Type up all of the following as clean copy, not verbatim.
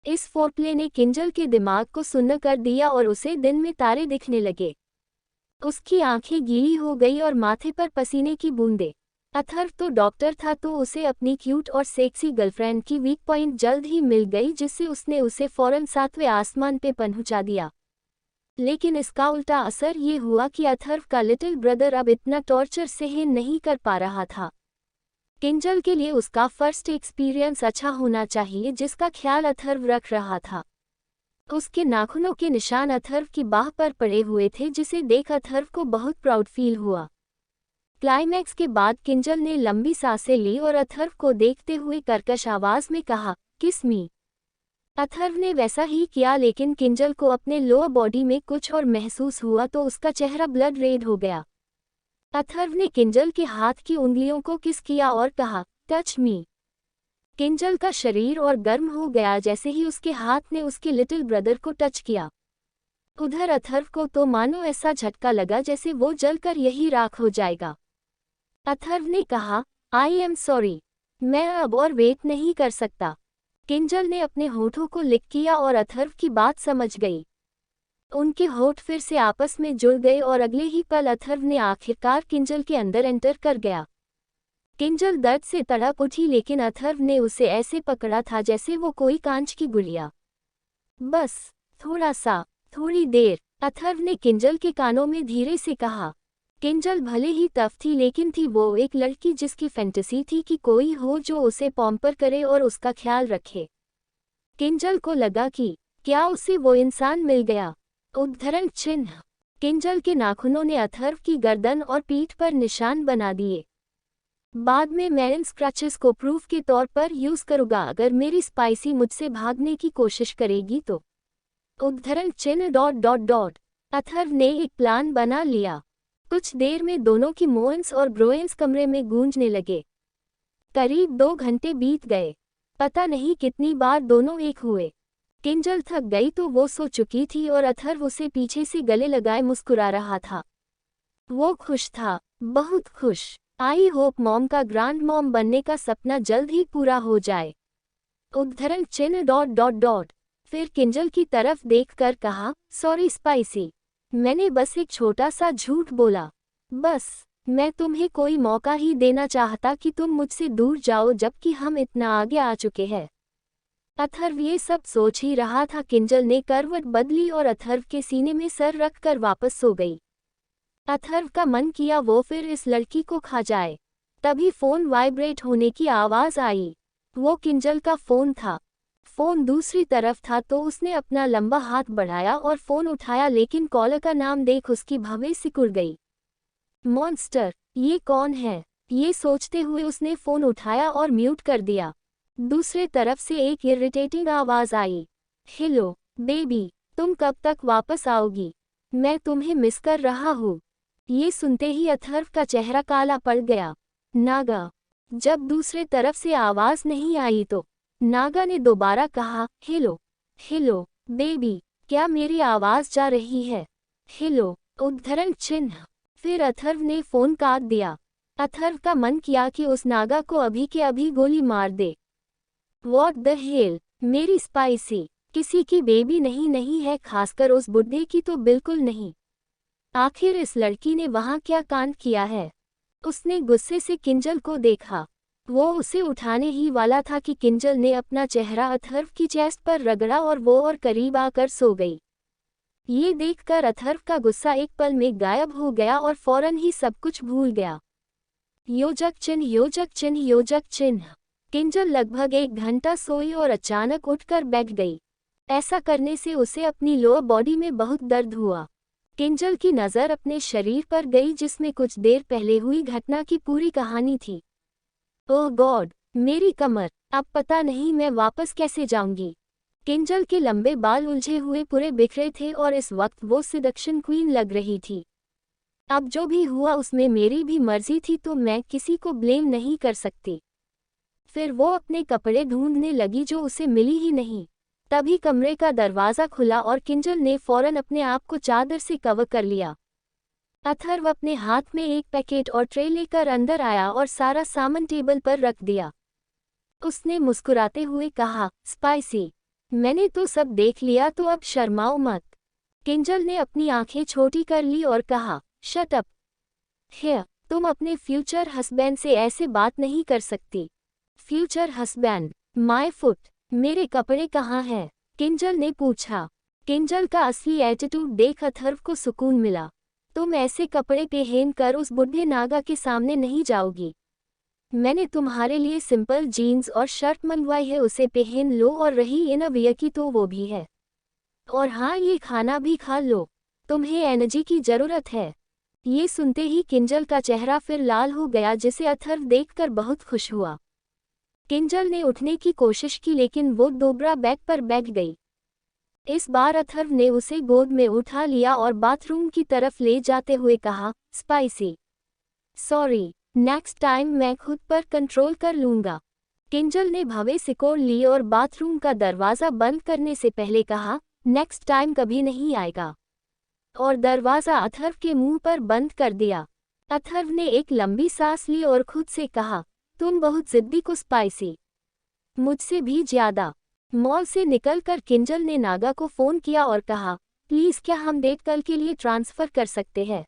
इस फोरप्ले ने किंजल के दिमाग को सुन्न कर दिया और उसे दिन में तारे दिखने लगे। उसकी आंखें गीली हो गई और माथे पर पसीने की बूंदें। अथर्व तो डॉक्टर था, तो उसे अपनी क्यूट और सेक्सी गर्लफ्रेंड की वीक पॉइंट जल्द ही मिल गई, जिससे उसने उसे फौरन 7वें आसमान पे पहुंचा दिया। लेकिन इसका उल्टा असर ये हुआ कि अथर्व का लिटिल ब्रदर अब इतना टॉर्चर सहन नहीं कर पा रहा था। किंजल के लिए उसका फर्स्ट एक्सपीरियंस अच्छा होना चाहिए, जिसका ख्याल अथर्व रख रहा था। उसके नाखूनों के निशान अथर्व की बाह पर पड़े हुए थे, जिसे देख अथर्व को बहुत प्राउड फील हुआ। क्लाइमैक्स के बाद किंजल ने लंबी सांसें ली और अथर्व को देखते हुए कर्कश आवाज में कहा, किस मी। अथर्व ने वैसा ही किया, लेकिन किंजल को अपने लोअर बॉडी में कुछ और महसूस हुआ तो उसका चेहरा ब्लड रेड हो गया। अथर्व ने किंजल के हाथ की उंगलियों को किस किया और कहा, टच मी। किंजल का शरीर और गर्म हो गया जैसे ही उसके हाथ ने उसके लिटिल ब्रदर को टच किया। उधर अथर्व को तो मानो ऐसा झटका लगा जैसे वो जलकर यही राख हो जाएगा। अथर्व ने कहा, आई एम सॉरी, मैं अब और वेट नहीं कर सकता। किंजल ने अपने होठों को लिक किया और अथर्व की बात समझ गई। उनके होठ फिर से आपस में जुड़ गए और अगले ही पल अथर्व ने आखिरकार किंजल के अंदर एंटर कर गया। किंजल दर्द से तड़प उठी, लेकिन अथर्व ने उसे ऐसे पकड़ा था जैसे वो कोई कांच की गुड़िया। बस थोड़ा सा, थोड़ी देर, अथर्व ने किंजल के कानों में धीरे से कहा। किंजल भले ही टफ थी, लेकिन थी वो एक लड़की जिसकी फैंटेसी थी कि कोई हो जो उसे पॉम्पर करे और उसका ख्याल रखे। किंजल को लगा कि क्या उसे वो इंसान मिल गया। उद्धरण चिन्ह। किंजल के नाखूनों ने अथर्व की गर्दन और पीठ पर निशान बना दिए। बाद में मैं इन स्क्रैचेस को प्रूफ के तौर पर यूज करूंगा अगर मेरी स्पाइसी मुझसे भागने की कोशिश करेगी तो। उद्धरण चिन्ह डॉट डॉट डॉट। अथर्व ने एक प्लान बना लिया। कुछ देर में दोनों की मोएंस और ग्रोएंस कमरे में गूंजने लगे। करीब 2 घंटे बीत गए। पता नहीं कितनी बार दोनों एक हुए। किंजल थक गई तो वो सो चुकी थी और अथर्व उसे पीछे से गले लगाए मुस्कुरा रहा था। वो खुश था, बहुत खुश। आई होप मॉम का ग्रैंड मॉम बनने का सपना जल्द ही पूरा हो जाए। उद्धरण चिन्ह डॉट डॉट डॉट। फिर किंजल की तरफ देखकर कहा, सॉरी स्पाइसी, मैंने बस एक छोटा सा झूठ बोला। बस मैं तुम्हें कोई मौका ही देना चाहता कि तुम मुझसे दूर जाओ, जबकि हम इतना आगे आ चुके हैं। अथर्व ये सब सोच ही रहा था, किंजल ने करवट बदली और अथर्व के सीने में सर रखकर वापस सो गई। अथर्व का मन किया वो फिर इस लड़की को खा जाए। तभी फोन वाइब्रेट होने की आवाज आई। वो किंजल का फोन था। फोन दूसरी तरफ था तो उसने अपना लंबा हाथ बढ़ाया और फोन उठाया, लेकिन कॉलर का नाम देख उसकी भवें सिकुड़ गई। मॉन्स्टर, ये कौन है? ये सोचते हुए उसने फोन उठाया और म्यूट कर दिया। दूसरे तरफ से एक इरिटेटिंग आवाज आई, हेलो बेबी, तुम कब तक वापस आओगी? मैं तुम्हें मिस कर रहा हूँ। ये सुनते ही अथर्व का चेहरा काला पड़ गया। नागा। जब दूसरे तरफ से आवाज नहीं आई तो नागा ने दोबारा कहा, हेलो हेलो बेबी, क्या मेरी आवाज जा रही है? हेलो। उद्धरण चिन्ह। फिर अथर्व ने फोन काट दिया। अथर्व का मन किया कि उस नागा को अभी के अभी गोली मार दे। व्हाट द हेल, मेरी स्पाइसी किसी की बेबी नहीं है, खासकर उस बुड्ढे की तो बिल्कुल नहीं। आखिर इस लड़की ने वहां क्या कांड किया है? उसने गुस्से से किंजल को देखा। वो उसे उठाने ही वाला था कि किंजल ने अपना चेहरा अथर्व की चेस्ट पर रगड़ा और वो और करीब आकर सो गई। ये देखकर अथर्व का गुस्सा एक पल में गायब हो गया और फौरन ही सब कुछ भूल गया। योजक चिन्ह योजक चिन्ह योजक चिन्ह। किंजल लगभग 1 घंटा सोई और अचानक उठकर बैठ गई। ऐसा करने से उसे अपनी लोअर बॉडी में बहुत दर्द हुआ। किंजल की नज़र अपने शरीर पर गई, जिसमें कुछ देर पहले हुई घटना की पूरी कहानी थी। ओह गॉड, मेरी कमर, अब पता नहीं मैं वापस कैसे जाऊंगी। किंजल के लंबे बाल उलझे हुए पूरे बिखरे थे और इस वक्त वो सिडक्शन क्वीन लग रही थी। अब जो भी हुआ उसमें मेरी भी मर्जी थी, तो मैं किसी को ब्लेम नहीं कर सकती। फिर वो अपने कपड़े ढूंढने लगी जो उसे मिली ही नहीं। तभी कमरे का दरवाज़ा खुला और किंजल ने फौरन अपने आप को चादर से कवर कर लिया। अथर्व अपने हाथ में एक पैकेट और ट्रे लेकर अंदर आया और सारा सामान टेबल पर रख दिया। उसने मुस्कुराते हुए कहा, स्पाइसी, मैंने तो सब देख लिया, तो अब शर्माओ मत। किंजल ने अपनी आंखें छोटी कर ली और कहा, शट अप। है, तुम अपने फ्यूचर हस्बैंड से ऐसे बात नहीं कर सकती। Future husband? माय फुट, मेरे कपड़े कहाँ हैं? किंजल ने पूछा। किंजल का असली एटीट्यूड देख अथर्व को सुकून मिला। तुम ऐसे कपड़े पहन कर उस बुढ़े नागा के सामने नहीं जाओगी। मैंने तुम्हारे लिए सिंपल जीन्स और शर्ट मंगवाई है, उसे पहन लो, और रही इनरवियर की तो वो भी है। और हाँ, ये खाना भी खा लो, तुम्हें एनर्जी की जरूरत है। ये सुनते ही किंजल का चेहरा फिर लाल हो गया, जिसे अथर्व देखकर बहुत खुश हुआ। किंजल ने उठने की कोशिश की, लेकिन वो दोबारा बैग पर बैठ गई। इस बार अथर्व ने उसे गोद में उठा लिया और बाथरूम की तरफ ले जाते हुए कहा, स्पाइसी। सॉरी, नेक्स्ट टाइम मैं खुद पर कंट्रोल कर लूंगा। किंजल ने भवें सिकोड़ ली और बाथरूम का दरवाज़ा बंद करने से पहले कहा, नेक्स्ट टाइम कभी नहीं आएगा, और दरवाज़ा अथर्व के मुंह पर बंद कर दिया। अथर्व ने एक लंबी सांस ली और खुद से कहा, तुम बहुत जिद्दी को स्पाइसी, मुझसे भी ज्यादा। मॉल से निकलकर किंजल ने नागा को फ़ोन किया और कहा, प्लीज़ क्या हम डेट कल के लिए ट्रांसफ़र कर सकते हैं?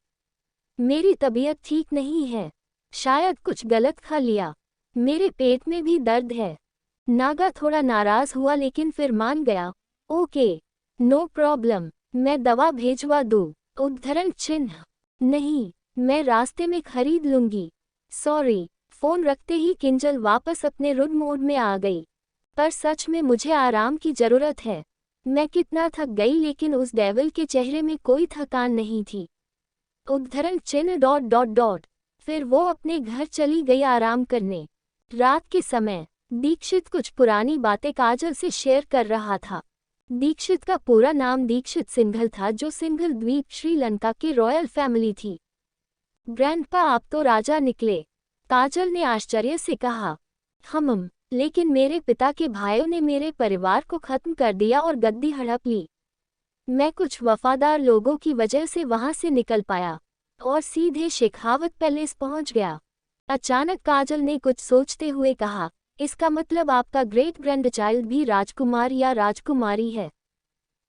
मेरी तबीयत ठीक नहीं है, शायद कुछ गलत खा लिया, मेरे पेट में भी दर्द है। नागा थोड़ा नाराज़ हुआ, लेकिन फिर मान गया। ओके, नो प्रॉब्लम, मैं दवा भेजवा दूँ? उद्धरण चिन्ह, नहीं, मैं रास्ते में खरीद लूंगी। सॉरी। फ़ोन रखते ही किंजल वापस अपने रुड मोड में आ गई। पर सच में मुझे आराम की ज़रूरत है। मैं कितना थक गई, लेकिन उस डेविल के चेहरे में कोई थकान नहीं थी। उद्धरण चिन्ह डॉट डॉट डॉट। फिर वो अपने घर चली गई आराम करने। रात के समय दीक्षित कुछ पुरानी बातें काजल से शेयर कर रहा था। दीक्षित का पूरा नाम दीक्षित सिंघल था, जो सिंघल द्वीप श्रीलंका की रॉयल फैमिली थी। ग्रैंडपा, आप तो राजा निकले, काजल ने आश्चर्य से कहा। लेकिन मेरे पिता के भाइयों ने मेरे परिवार को खत्म कर दिया और गद्दी हड़प ली। मैं कुछ वफादार लोगों की वजह से वहां से निकल पाया और सीधे शेखावत पैलेस पहुंच गया। अचानक काजल ने कुछ सोचते हुए कहा, इसका मतलब आपका ग्रेट ग्रैंडचाइल्ड भी राजकुमार या राजकुमारी है?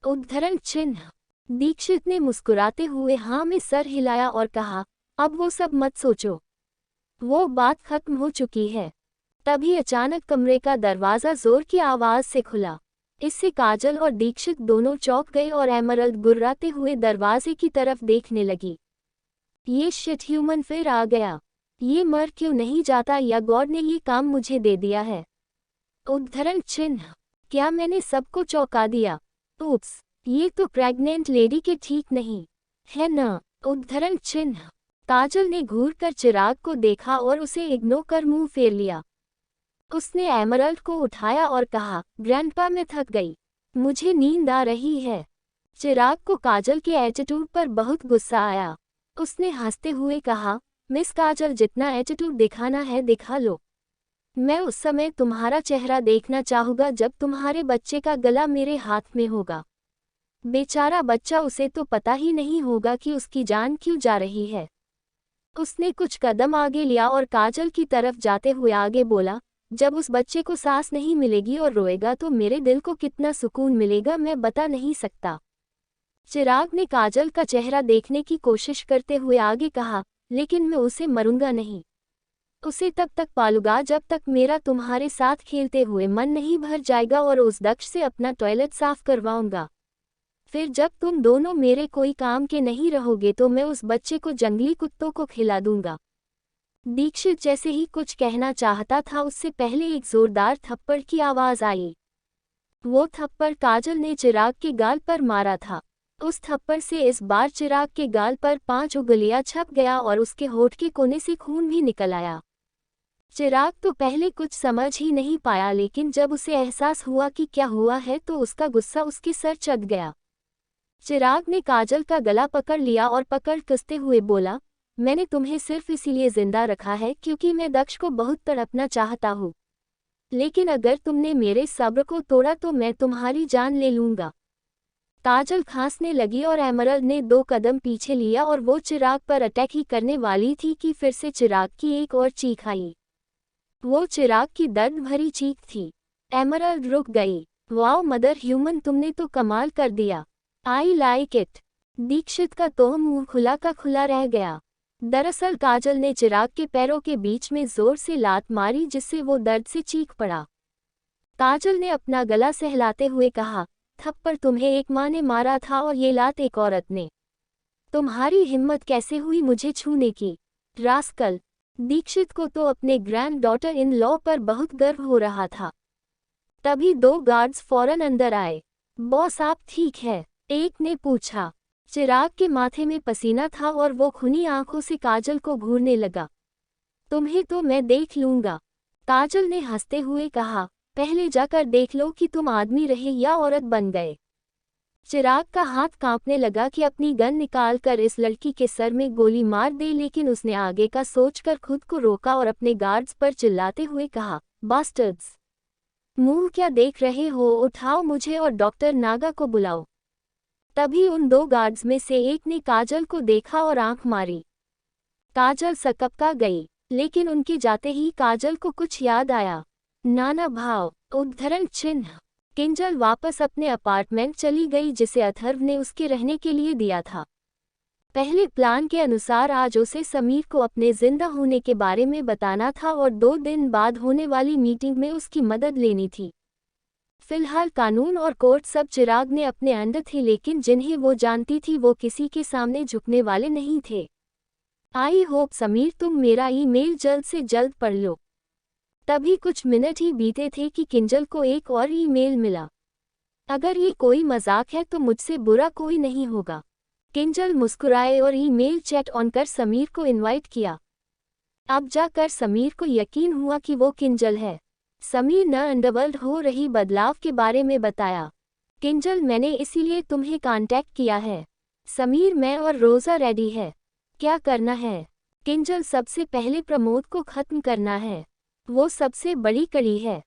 उद्धरण चिन्ह। दीक्षित ने मुस्कुराते हुए हाँ में सर हिलाया और कहा, अब वो सब मत सोचो, वो बात खत्म हो चुकी है। तभी अचानक कमरे का दरवाज़ा जोर की आवाज़ से खुला। इससे काजल और दीक्षित दोनों चौंक गए और एमरल्ड गुर्राते हुए दरवाजे की तरफ देखने लगी। ये शिट ह्यूमन फिर आ गया। ये मर क्यों नहीं जाता, या गॉड ने ये काम मुझे दे दिया है? उद्धरण चिन्ह। क्या मैंने सबको चौंका दिया? उप्स, ये तो प्रेग्नेंट लेडी के ठीक नहीं है न? उद्धरण चिन्ह। काजल ने घूरकर चिराग को देखा और उसे इग्नोर कर मुंह फेर लिया। उसने एमरल्ड को उठाया और कहा, ग्रैंडपा, मैं थक गई, मुझे नींद आ रही है। चिराग को काजल के एटीट्यूड पर बहुत गुस्सा आया। उसने हंसते हुए कहा, मिस काजल, जितना एटीट्यूड दिखाना है दिखा लो। मैं उस समय तुम्हारा चेहरा देखना चाहूँगा जब तुम्हारे बच्चे का गला मेरे हाथ में होगा। बेचारा बच्चा, उसे तो पता ही नहीं होगा कि उसकी जान क्यों जा रही है। उसने कुछ कदम आगे लिया और काजल की तरफ जाते हुए आगे बोला, जब उस बच्चे को सांस नहीं मिलेगी और रोएगा तो मेरे दिल को कितना सुकून मिलेगा, मैं बता नहीं सकता। चिराग ने काजल का चेहरा देखने की कोशिश करते हुए आगे कहा, लेकिन मैं उसे मरूंगा नहीं। उसे तब तक पालूंगा जब तक मेरा तुम्हारे साथ खेलते हुए मन नहीं भर जाएगा, और उस दक्ष से अपना टॉयलेट साफ करवाऊंगा। फिर जब तुम दोनों मेरे कोई काम के नहीं रहोगे तो मैं उस बच्चे को जंगली कुत्तों को खिला दूंगा। दीक्षित जैसे ही कुछ कहना चाहता था, उससे पहले एक जोरदार थप्पड़ की आवाज आई। वो थप्पड़ काजल ने चिराग के गाल पर मारा था। उस थप्पड़ से इस बार चिराग के गाल पर 5 उंगलियां छप गया और उसके होठ के कोने से खून भी निकल आया। चिराग तो पहले कुछ समझ ही नहीं पाया, लेकिन जब उसे एहसास हुआ कि क्या हुआ है तो उसका गुस्सा उसके सर चढ़ गया। चिराग ने काजल का गला पकड़ लिया और पकड़ कसते हुए बोला, मैंने तुम्हें सिर्फ इसीलिए जिंदा रखा है क्योंकि मैं दक्ष को बहुत तड़पना चाहता हूँ, लेकिन अगर तुमने मेरे सब्र को तोड़ा तो मैं तुम्हारी जान ले लूंगा। काजल खांसने लगी और एमरल्ड ने 2 कदम पीछे लिया और वो चिराग पर अटैक ही करने वाली थी कि फिर से चिराग की एक और चीख आई। वो चिराग की दर्द भरी चीख थी। एमरल्ड रुक गई। वाओ मदर ह्यूमन, तुमने तो कमाल कर दिया। I like it. दीक्षित का तो मुंह खुला का खुला रह गया। दरअसल काजल ने चिराग के पैरों के बीच में जोर से लात मारी जिससे वो दर्द से चीख पड़ा। काजल ने अपना गला सहलाते हुए कहा, थप्पड़ तुम्हें एक माँ ने मारा था और ये लात एक औरत ने। तुम्हारी हिम्मत कैसे हुई मुझे छूने की, रास्कल। दीक्षित को तो अपने ग्रैंड डॉटर इन लॉ पर बहुत गर्व हो रहा था। तभी 2 गार्ड्स फौरन अंदर आए। बॉस आप ठीक है? एक ने पूछा। चिराग के माथे में पसीना था और वो खुनी आंखों से काजल को घूरने लगा। तुम्हें तो मैं देख लूंगा, काजल ने हंसते हुए कहा। पहले जाकर देख लो कि तुम आदमी रहे या औरत बन गए। चिराग का हाथ कांपने लगा कि अपनी गन निकालकर इस लड़की के सर में गोली मार दे, लेकिन उसने आगे का सोचकर खुद को रोका और अपने गार्ड्स पर चिल्लाते हुए कहा, बास्टर्ड्स, मुंह क्या देख रहे हो, उठाओ मुझे और डॉक्टर नागा को बुलाओ। तभी उन 2 गार्ड्स में से एक ने काजल को देखा और आंख मारी। काजल सकपका गई, लेकिन उनके जाते ही काजल को कुछ याद आया। नाना भाव, उद्धरण चिन्ह। किंजल वापस अपने अपार्टमेंट चली गई जिसे अथर्व ने उसके रहने के लिए दिया था। पहले प्लान के अनुसार आज उसे समीर को अपने जिंदा होने के बारे में बताना था और 2 दिन बाद होने वाली मीटिंग में उसकी मदद लेनी थी। फिलहाल कानून और कोर्ट सब चिराग ने अपने अंडर थे, लेकिन जिन्हें वो जानती थी वो किसी के सामने झुकने वाले नहीं थे। आई होप समीर तुम मेरा ईमेल जल्द से जल्द पढ़ लो। तभी कुछ मिनट ही बीते थे कि किंजल को एक और ईमेल मिला। अगर ये कोई मजाक है तो मुझसे बुरा कोई नहीं होगा। किंजल मुस्कुराए और ईमेल चैट ऑन कर समीर को इनवाइट किया। अब जाकर समीर को यकीन हुआ कि वो किंजल है। समीर न अंडरवर्ल्ड हो रही बदलाव के बारे में बताया। किंजल मैंने इसीलिए तुम्हें कांटेक्ट किया है। समीर मैं और रोज़ा रेडी है। क्या करना है? किंजल सबसे पहले प्रमोद को खत्म करना है, वो सबसे बड़ी कड़ी है।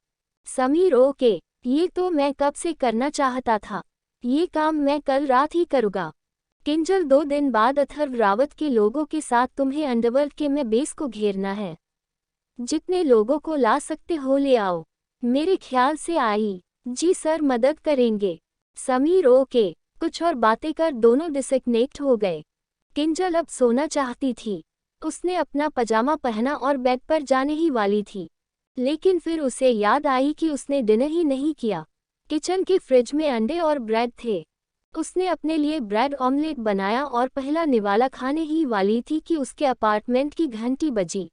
समीर ओके, ये तो मैं कब से करना चाहता था, ये काम मैं कल रात ही करूँगा। किंजल 2 दिन बाद अथर्व रावत के लोगों के साथ तुम्हें अंडरवर्ल्ड के में बेस को घेरना है। जितने लोगों को ला सकते हो ले आओ। मेरे ख्याल से आई जी सर मदद करेंगे। समीर ओके। कुछ और बातें कर दोनों डिसकनेक्ट हो गए। किंजल अब सोना चाहती थी। उसने अपना पजामा पहना और बेड पर जाने ही वाली थी, लेकिन फिर उसे याद आई कि उसने डिनर ही नहीं किया। किचन के फ्रिज में अंडे और ब्रेड थे। उसने अपने लिए ब्रेड ऑमलेट बनाया और पहला निवाला खाने ही वाली थी कि उसके अपार्टमेंट की घंटी बजी।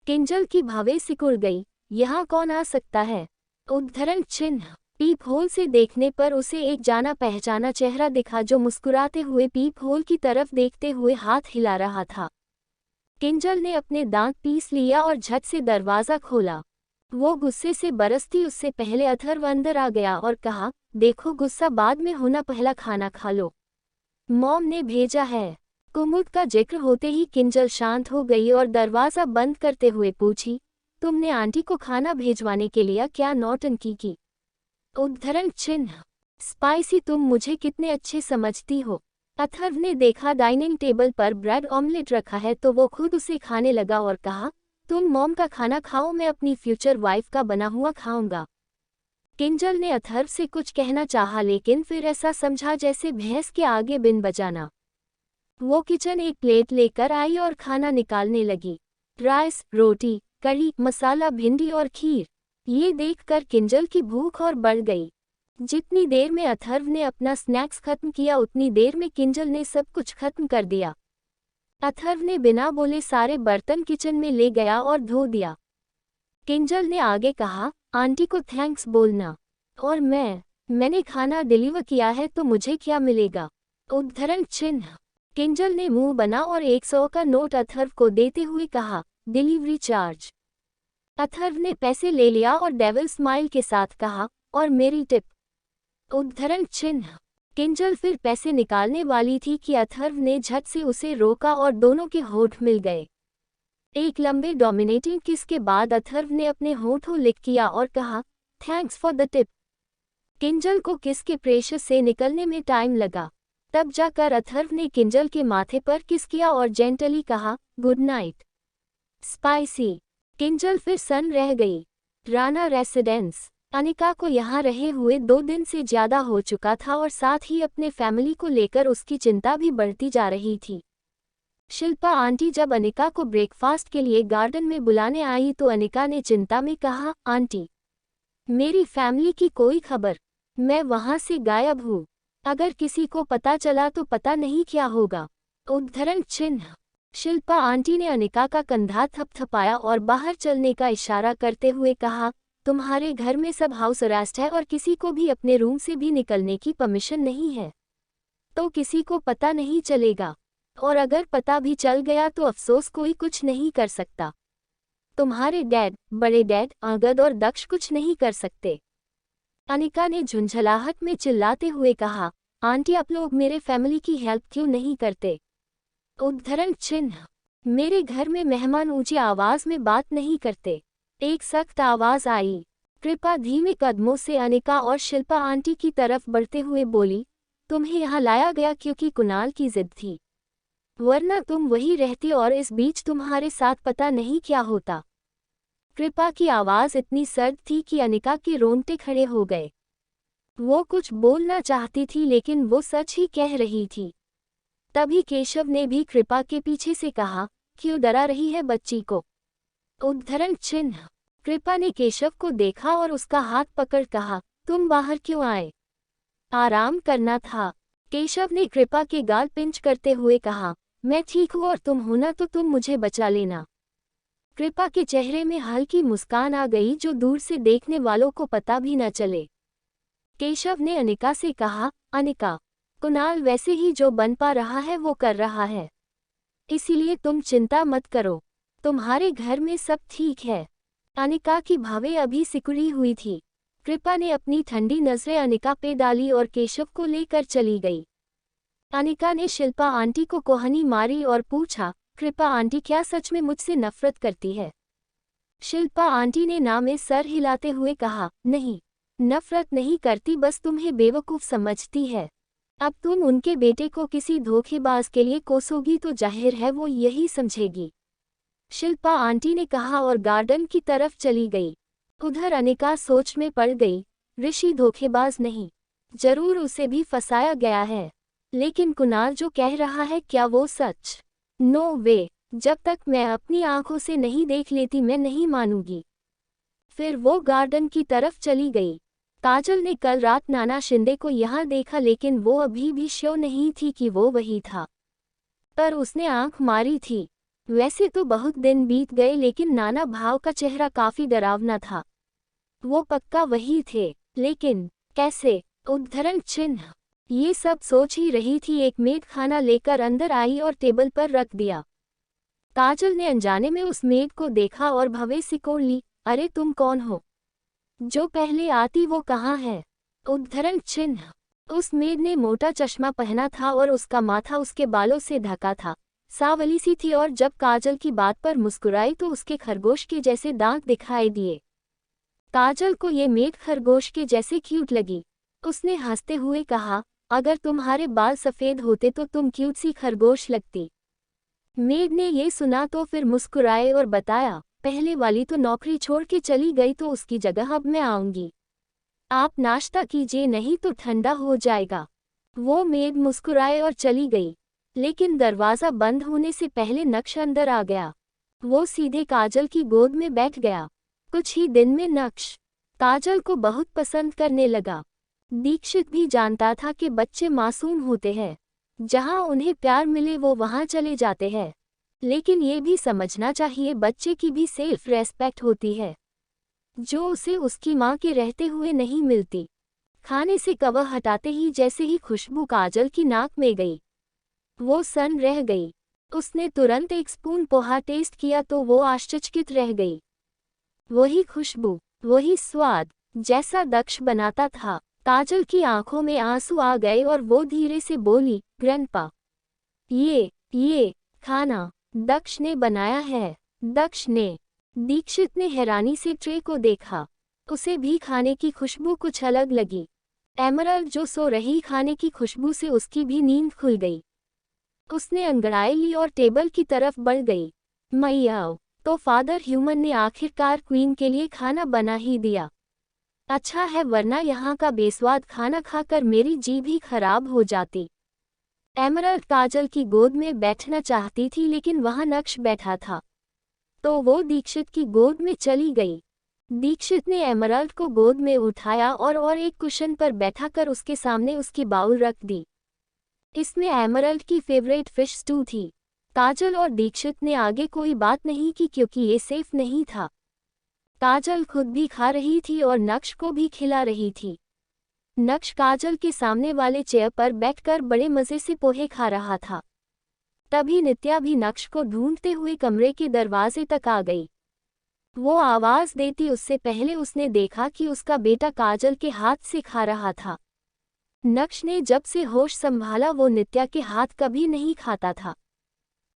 किंजल की भावें सिकुड़ गई। यहाँ कौन आ सकता है? उद्धरण चिन्ह। पीप होल से देखने पर उसे एक जाना पहचाना चेहरा दिखा जो मुस्कुराते हुए पीप होल की तरफ देखते हुए हाथ हिला रहा था। किंजल ने अपने दांत पीस लिया और झट से दरवाज़ा खोला। वो गुस्से से बरसती उससे पहले अथर्व अंदर आ गया और कहा, देखो गुस्सा बाद में होना, पहला खाना खा लो, मॉम ने भेजा है। कुमुद का जिक्र होते ही किंजल शांत हो गई और दरवाज़ा बंद करते हुए पूछी, तुमने आंटी को खाना भेजवाने के लिए क्या नौटंकी की? उद्धरण चिन्ह। स्पाइसी, तुम मुझे कितने अच्छे समझती हो। अथर्व ने देखा डाइनिंग टेबल पर ब्रेड ऑमलेट रखा है तो वो खुद उसे खाने लगा और कहा, तुम मॉम का खाना खाओ, मैं अपनी फ्यूचर वाइफ का बना हुआ खाऊंगा। किंजल ने अथर्व से कुछ कहना चाहा, लेकिन फिर ऐसा समझा जैसे भैंस के आगे बिन बजाना। वो किचन एक प्लेट लेकर आई और खाना निकालने लगी। राइस, रोटी, कढ़ी, मसाला, भिंडी और खीर। ये देखकर किंजल की भूख और बढ़ गई। जितनी देर में अथर्व ने अपना स्नैक्स खत्म किया उतनी देर में किंजल ने सब कुछ खत्म कर दिया। अथर्व ने बिना बोले सारे बर्तन किचन में ले गया और धो दिया। किंजल ने आगे कहा, आंटी को थैंक्स बोलना। और मैंने खाना डिलीवर किया है तो मुझे क्या मिलेगा? उद्धरण चिन्ह। किंजल ने मुंह बना और 100 का नोट अथर्व को देते हुए कहा, डिलीवरी चार्ज। अथर्व ने पैसे ले लिया और डेविल स्माइल के साथ कहा, और मेरी टिप। उद्धरण चिन्ह। किंजल फिर पैसे निकालने वाली थी कि अथर्व ने झट से उसे रोका और दोनों के होंठ मिल गए। एक लंबे डोमिनेटिंग किस के बाद अथर्व ने अपने होंठों लिक किया और कहा, thanks for the tip. Kinjal को किस के प्रेशर से निकलने में टाइम लगा। तब जाकर अथर्व ने किंजल के माथे पर किस किया और जेंटली कहा, गुड नाइट। स्पाइसी। किंजल फिर सन रह गई। राना रेसिडेंस। अनिका को यहाँ रहे हुए 2 दिन से ज्यादा हो चुका था और साथ ही अपने फैमिली को लेकर उसकी चिंता भी बढ़ती जा रही थी। शिल्पा आंटी जब अनिका को ब्रेकफास्ट के लिए गार्डन में बुलाने आई तो अनिका ने चिंता में कहा, आंटी, मेरी फैमिली की कोई खबर? मैं वहां से गायब हूँ। अगर किसी को पता चला तो पता नहीं क्या होगा। उद्धरण चिन्ह। शिल्पा आंटी ने अनिका का कंधा थपथपाया और बाहर चलने का इशारा करते हुए कहा, तुम्हारे घर में सब हाउस अरेस्ट है और किसी को भी अपने रूम से भी निकलने की परमिशन नहीं है। तो किसी को पता नहीं चलेगा, और अगर पता भी चल गया तो अफसोस कोई कुछ नहीं कर सकता। तुम्हारे डैड, बड़े डैड, अंगद और दक्ष कुछ नहीं कर सकते। अनिका ने झुंझलाहट में चिल्लाते हुए कहा, आंटी आप लोग मेरे फैमिली की हेल्प क्यों नहीं करते? उद्धरण चिन्ह। मेरे घर में मेहमान ऊंची आवाज में बात नहीं करते। एक सख्त आवाज आई। कृपा धीमे कदमों से अनिका और शिल्पा आंटी की तरफ बढ़ते हुए बोली, तुम्हें यहाँ लाया गया क्योंकि कुणाल की जिद थी, वरना तुम वही रहती और इस बीच तुम्हारे साथ पता नहीं क्या होता। कृपा की आवाज इतनी सर्द थी कि अनिका के रोंगटे खड़े हो गए। वो कुछ बोलना चाहती थी लेकिन वो सच ही कह रही थी। तभी केशव ने भी कृपा के पीछे से कहा, क्यों डरा रही है बच्ची को? उद्धरण चिन्ह। कृपा ने केशव को देखा और उसका हाथ पकड़ कहा, तुम बाहर क्यों आए? आराम करना था। केशव ने कृपा के गाल पिंच करते हुए कहा, मैं ठीक हूँ और तुम हो ना तो तुम मुझे बचा लेना। कृपा के चेहरे में हल्की मुस्कान आ गई जो दूर से देखने वालों को पता भी न चले। केशव ने अनिका से कहा, अनिका, कुणाल वैसे ही जो बन पा रहा है वो कर रहा है, इसीलिए तुम चिंता मत करो। तुम्हारे घर में सब ठीक है। अनिका की भावें अभी सिकुड़ी हुई थी। कृपा ने अपनी ठंडी नजरें अनिका पे डाली और केशव को लेकर चली गई। अनिका ने शिल्पा आंटी को कोहनी मारी और पूछा, कृपा आंटी क्या सच में मुझसे नफरत करती है? शिल्पा आंटी ने ना में सर हिलाते हुए कहा, नहीं, नफरत नहीं करती, बस तुम्हें बेवकूफ़ समझती है। अब तुम उनके बेटे को किसी धोखेबाज के लिए कोसोगी तो जाहिर है वो यही समझेगी। शिल्पा आंटी ने कहा और गार्डन की तरफ चली गई। उधर अनिका सोच में पड़ गई, ऋषि धोखेबाज नहीं, जरूर उसे भी फंसाया गया है। लेकिन कुणाल जो कह रहा है क्या वो सच? नो वे, जब तक मैं अपनी आंखों से नहीं देख लेती मैं नहीं मानूंगी। फिर वो गार्डन की तरफ चली गई। काजल ने कल रात नाना शिंदे को यहाँ देखा लेकिन वो अभी भी श्योर नहीं थी कि वो वही था, पर उसने आंख मारी थी। वैसे तो बहुत दिन बीत गए लेकिन नाना भाव का चेहरा काफी डरावना था। वो पक्का वही थे, लेकिन कैसे? उद्धरण चिन्ह। ये सब सोच ही रही थी, एक मेड खाना लेकर अंदर आई और टेबल पर रख दिया। काजल ने अनजाने में उस मेड को देखा और भवें सिकोड़ ली, अरे तुम कौन हो? जो पहले आती वो कहाँ है? उद्धरण चिन्ह। उस मेड ने मोटा चश्मा पहना था और उसका माथा उसके बालों से ढका था। सावली सी थी और जब काजल की बात पर मुस्कुराई तो उसके खरगोश के जैसे दांत दिखाई दिए। काजल को ये मेड खरगोश के जैसे क्यूट लगी। उसने हंसते हुए कहा, अगर तुम्हारे बाल सफ़ेद होते तो तुम क्यूट सी खरगोश लगती। मेड ने ये सुना तो फिर मुस्कुराए और बताया, पहले वाली तो नौकरी छोड़ के चली गई तो उसकी जगह अब मैं आऊंगी। आप नाश्ता कीजिए नहीं तो ठंडा हो जाएगा। वो मेड मुस्कुराए और चली गई, लेकिन दरवाज़ा बंद होने से पहले नक्श अंदर आ गया। वो सीधे काजल की गोद में बैठ गया। कुछ ही दिन में नक्श काजल को बहुत पसंद करने लगा। दीक्षित भी जानता था कि बच्चे मासूम होते हैं, जहां उन्हें प्यार मिले वो वहां चले जाते हैं, लेकिन ये भी समझना चाहिए बच्चे की भी सेल्फ रेस्पेक्ट होती है, जो उसे उसकी माँ के रहते हुए नहीं मिलती। खाने से कवर हटाते ही जैसे ही खुशबू काजल की नाक में गई, वो सन रह गई। उसने तुरंत एक स्पून पोहा टेस्ट किया तो वो आश्चर्यचकित रह गई। वही खुशबू, वही स्वाद, जैसा दक्ष बनाता था। काजल की आंखों में आंसू आ गए और वो धीरे से बोली, ग्रैंडपा, ये खाना दक्ष ने बनाया है। दक्ष ने? दीक्षित ने हैरानी से ट्रे को देखा। उसे भी खाने की खुशबू कुछ अलग लगी। एमरल्ड जो सो रही खाने की खुशबू से उसकी भी नींद खुल गई। उसने अंगड़ाई ली और टेबल की तरफ बढ़ गई। मैयाओ, तो फादर ह्यूमन ने आखिरकार क्वीन के लिए खाना बना ही दिया। अच्छा है, वरना यहाँ का बेस्वाद खाना खाकर मेरी जीभ ही खराब हो जाती। एमरल्ड काजल की गोद में बैठना चाहती थी, लेकिन वहाँ नक्श बैठा था, तो वो दीक्षित की गोद में चली गई। दीक्षित ने एमरल्ड को गोद में उठाया और एक कुशन पर बैठाकर उसके सामने उसकी बाउल रख दी। इसमें एमरल्ड की फेवरेट फिश स्टू थी। काजल और दीक्षित ने आगे कोई बात नहीं की क्योंकि ये सेफ नहीं था। काजल खुद भी खा रही थी और नक्श को भी खिला रही थी। नक्श काजल के सामने वाले चेयर पर बैठकर बड़े मज़े से पोहे खा रहा था। तभी नित्या भी नक्श को ढूंढते हुए कमरे के दरवाजे तक आ गई। वो आवाज़ देती उससे पहले उसने देखा कि उसका बेटा काजल के हाथ से खा रहा था। नक्श ने जब से होश संभाला वो नित्या के हाथ कभी नहीं खाता था।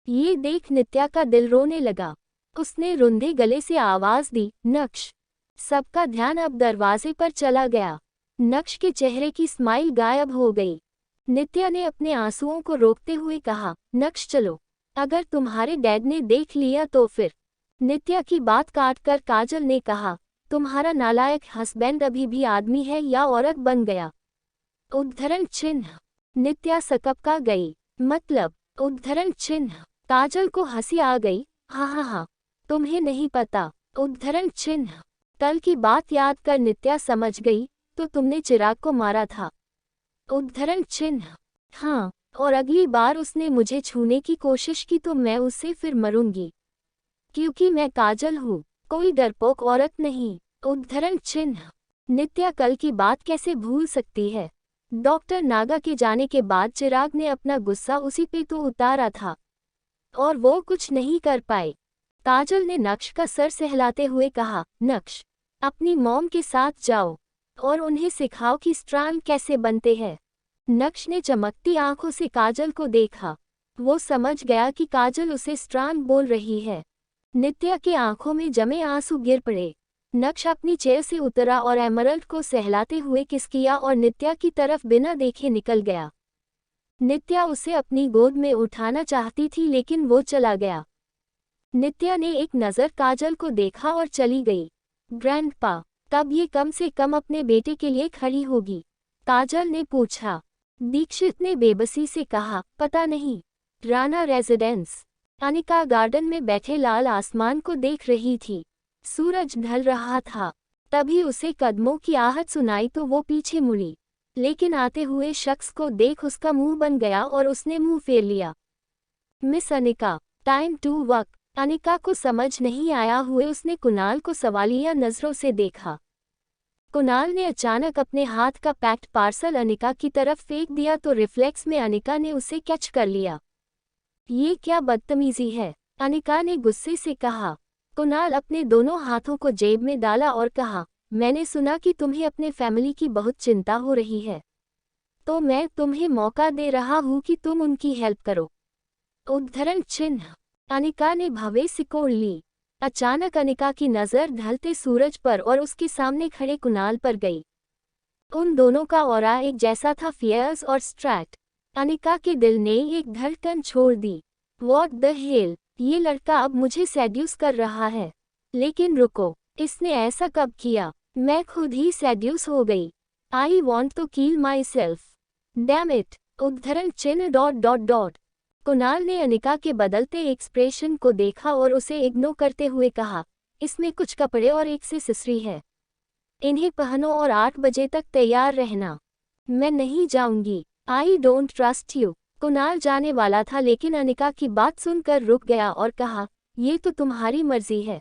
ये देख नित्या का दिल रोने लगा। उसने रुंधे गले से आवाज़ दी, नक्श। सबका ध्यान अब दरवाजे पर चला गया। नक्श के चेहरे की स्माइल गायब हो गई। नित्या ने अपने आंसुओं को रोकते हुए कहा, नक्श चलो, अगर तुम्हारे डैड ने देख लिया तो फिर। नित्या की बात काटकर काजल ने कहा, तुम्हारा नालायक हस्बैंड अभी भी आदमी है या औरत बन गया? उद्धरण चिन्ह। नित्या सकपका गई। मतलब? उद्धरण चिन्ह। काजल को हंसी आ गई। हाँ, तुम्हें नहीं पता। उद्धरण चिन्ह। कल की बात याद कर नित्या समझ गई, तो तुमने चिराग को मारा था। उद्धरण चिन्ह। हाँ, और अगली बार उसने मुझे छूने की कोशिश की तो मैं उससे फिर मरूंगी, क्योंकि मैं काजल हूँ, कोई डरपोक औरत नहीं। उद्धरण चिन्ह। नित्या कल की बात कैसे भूल सकती है? डॉक्टर नागा के जाने के बाद चिराग ने अपना गुस्सा उसी पे तो उतारा था, और वो कुछ नहीं कर पाए। काजल ने नक्श का सर सहलाते हुए कहा, नक्श, अपनी मॉम के साथ जाओ और उन्हें सिखाओ कि स्ट्रांग कैसे बनते हैं। नक्श ने चमकती आंखों से काजल को देखा। वो समझ गया कि काजल उसे स्ट्रांग बोल रही है। नित्या की आंखों में जमे आंसू गिर पड़े। नक्श अपनी चेयर से उतरा और एमरल्ड को सहलाते हुए किस किया और नित्या की तरफ बिना देखे निकल गया। नित्या उसे अपनी गोद में उठाना चाहती थी, लेकिन वो चला गया। नित्या ने एक नज़र काजल को देखा और चली गई। ग्रैंडपा, कब ये कम से कम अपने बेटे के लिए खड़ी होगी? काजल ने पूछा। दीक्षित ने बेबसी से कहा, पता नहीं। राना रेजिडेंस। अनिका गार्डन में बैठे लाल आसमान को देख रही थी। सूरज ढल रहा था। तभी उसे कदमों की आहट सुनाई तो वो पीछे मुड़ी, लेकिन आते हुए शख्स को देख उसका मुंह बन गया और उसने मुंह फेर लिया। Miss Anika, time to work. Anika को समझ नहीं आया हुए उसने कुणाल को सवालिया नज़रों से देखा। कुणाल ने अचानक अपने हाथ का पैक्ड पार्सल अनिका की तरफ फेंक दिया तो रिफ्लेक्स में अनिका ने उसे कैच कर लिया। ये क्या बदतमीजी है? अनिका ने गुस्से से कहा। कुणाल अपने दोनों हाथों को जेब में डाला और कहा, मैंने सुना कि तुम्हें अपने फैमिली की बहुत चिंता हो रही है, तो मैं तुम्हें मौका दे रहा हूँ कि तुम उनकी हेल्प करो। उद्धरण चिन्ह। अनिका ने भवें सिकोड़ ली। अचानक अनिका की नज़र ढलते सूरज पर और उसके सामने खड़े कुणाल पर गई। उन दोनों का ऑरा एक जैसा था, फियर्स और स्ट्रैट। अनिका के दिल ने एक धड़कन छोड़ दी। व्हाट द हेल, ये लड़का अब मुझे सेड्यूस कर रहा है। लेकिन रुको, इसने ऐसा कब किया? मैं खुद ही सेड्यूस हो गई। I want to kill myself. Damn it. उद्धरण चिन्ह ... कुणाल ने अनिका के बदलते एक्सप्रेशन को देखा और उसे इग्नोर करते हुए कहा, इसमें कुछ कपड़े और एक से सिसरी है, इन्हें पहनो और 8 बजे तक तैयार रहना। मैं नहीं जाऊंगी। I don't trust you. Kunal जाने वाला था, लेकिन अनिका की बात सुनकर रुक गया और कहा, ये तो तुम्हारी मर्जी है,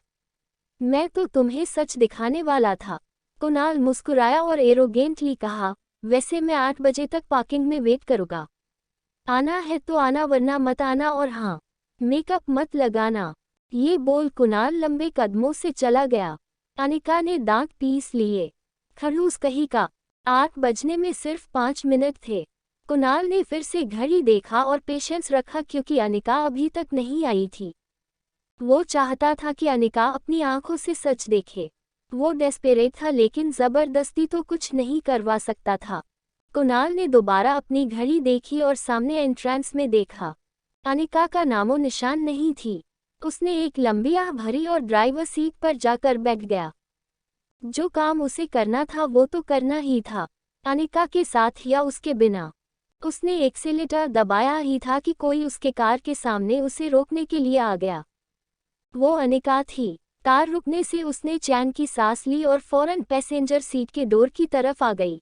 मैं तो तुम्हें सच दिखाने वाला था। कुणाल मुस्कुराया और एरोगेंटली कहा, वैसे मैं 8 बजे तक पार्किंग में वेट करूँगा। आना है तो आना, वरना मत आना, और हाँ, मेकअप मत लगाना। ये बोल कुणाल लंबे कदमों से चला गया। अनिका ने दांत पीस लिए। खड़ूस कहीं का, 8 बजने में सिर्फ 5 मिनट थे। कुणाल ने फिर से घड़ी देखा और पेशेंस रखा क्योंकि अनिका अभी तक नहीं आई थी। वो चाहता था कि अनिका अपनी आंखों से सच देखे। वो डेस्परेट था, लेकिन ज़बरदस्ती तो कुछ नहीं करवा सकता था। कुणाल ने दोबारा अपनी घड़ी देखी और सामने एंट्रेंस में देखा। अनिका का नामो निशान नहीं थी। उसने एक लंबी आह भरी और ड्राइवर सीट पर जाकर बैठ गया। जो काम उसे करना था वो तो करना ही था, अनिका के साथ या उसके बिना। उसने एक्सीलेटर दबाया ही था कि कोई उसके कार के सामने उसे रोकने के लिए आ गया। वो अनिका थी। कार रुकने से उसने चैन की सांस ली और फौरन पैसेंजर सीट के डोर की तरफ आ गई।